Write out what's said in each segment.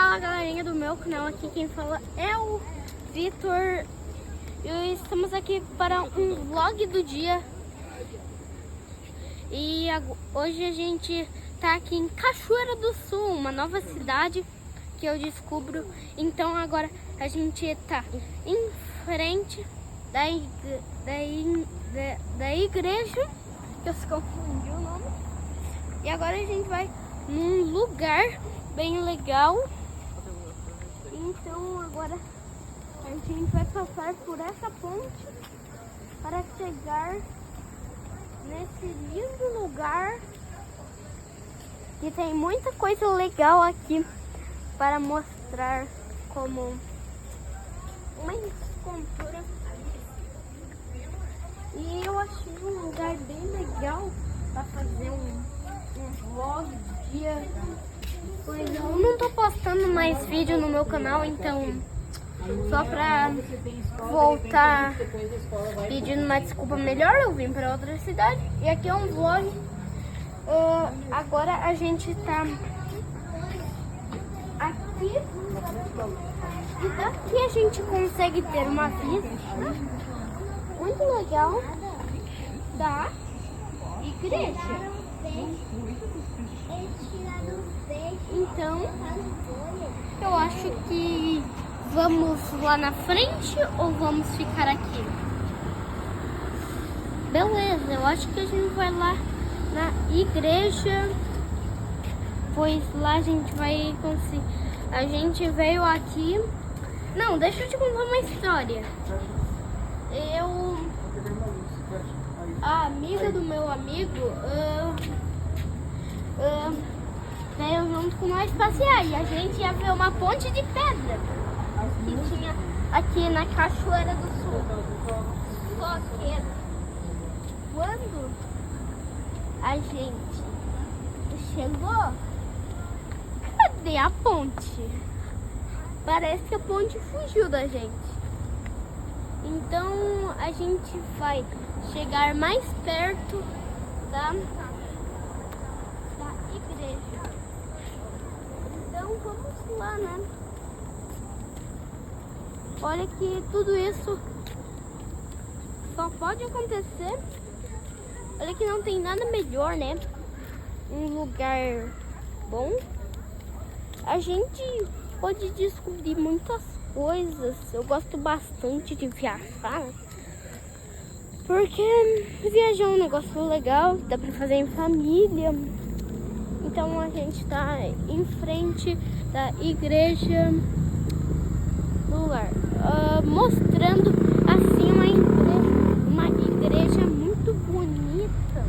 Fala galerinha do meu canal, aqui quem fala é o Vitor. E estamos aqui para um vlog do dia. E hoje a gente tá aqui em Cachoeira do Sul, uma nova cidade que eu descubro. Então agora a gente tá em frente da igreja, que eu se confundi o nome. E agora a gente vai num lugar bem legal. Então agora a gente vai passar por essa ponte para chegar nesse lindo lugar. E tem muita coisa legal aqui para mostrar, como uma escultura. E eu achei um lugar bem legal para fazer um vlog do dia. Pois eu não tô postando mais vídeo no meu canal, então só pra voltar pedindo uma desculpa melhor, eu vim pra outra cidade. E aqui é um vlog. Agora a gente tá aqui e daqui a gente consegue ter uma vista muito legal da igreja. Então, eu acho que vamos lá na frente ou vamos ficar aqui? Beleza, eu acho que a gente vai lá na igreja, pois lá a gente vai conseguir. A gente veio aqui. Não, deixa eu te contar uma história. A amiga do meu amigo veio junto com nós passear e a gente ia ver uma ponte de pedra que tinha aqui na Cachoeira do Sul. Só que quando a gente chegou, cadê a ponte? Parece que a ponte fugiu da gente. Então a gente vai chegar mais perto da igreja. Então vamos lá, né? Olha que tudo isso só pode acontecer. Olha que não tem nada melhor, né? Um lugar bom. A gente pode descobrir muitas coisas. Eu gosto bastante de viajar, porque viajar é um negócio legal, dá pra fazer em família. Então a gente tá em frente da igreja do lugar, mostrando assim uma igreja muito bonita,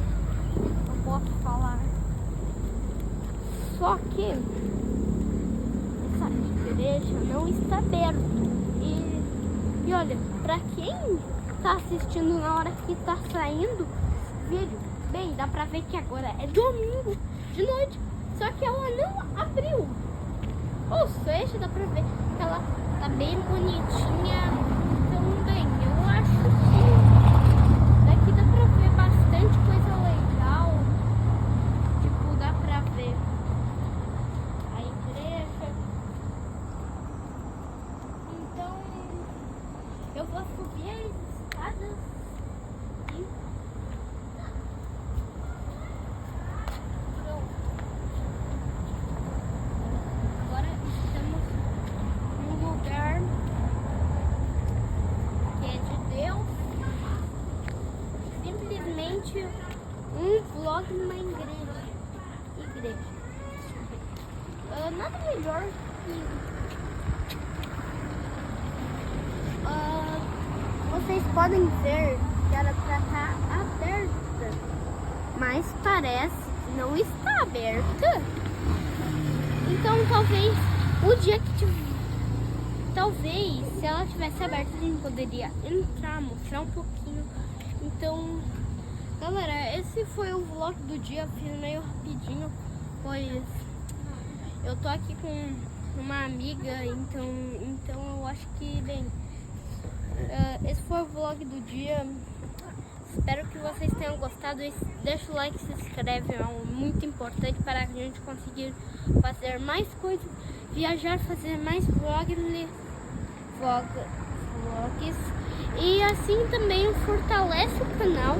eu posso falar. Só que essa igreja não está aberta. E olha, pra quem tá assistindo na hora que tá saindo vídeo, bem, dá pra ver que agora é domingo de noite, só que ela não abriu. Ou seja, dá pra ver que ela tá bem bonitinha. Então, bem, eu acho que daqui dá pra ver bastante coisa legal. Tipo, dá pra ver a igreja. Então, eu vou subir as escadas e pronto. Agora estamos num lugar que é de Deus. Simplesmente um vlog numa igreja. Nada melhor que vocês podem ver que era pra estar aberta, mas parece que não está aberta. Então talvez o dia que talvez se ela tivesse aberta a gente poderia entrar, mostrar um pouquinho. Então galera, esse foi o vlog do dia, fiz meio rapidinho, pois eu tô aqui com uma amiga, então eu acho que, bem, esse foi o vlog do dia. Espero que vocês tenham gostado. Deixa o like, se inscreve, é muito importante para a gente conseguir fazer mais coisas viajar, fazer mais vlogs e assim também fortalece o canal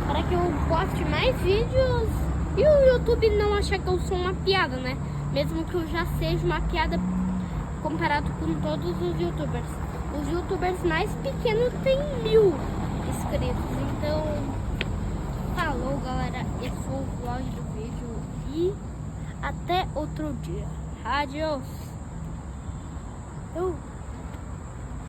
para que eu poste mais vídeos e o YouTube não achar que eu sou uma piada, né? Mesmo que eu já seja uma piada comparado com todos os youtubers. Os youtubers mais pequenos têm 1000 inscritos. Então, falou galera, esse foi o vlog do vídeo e até outro dia. Adiós.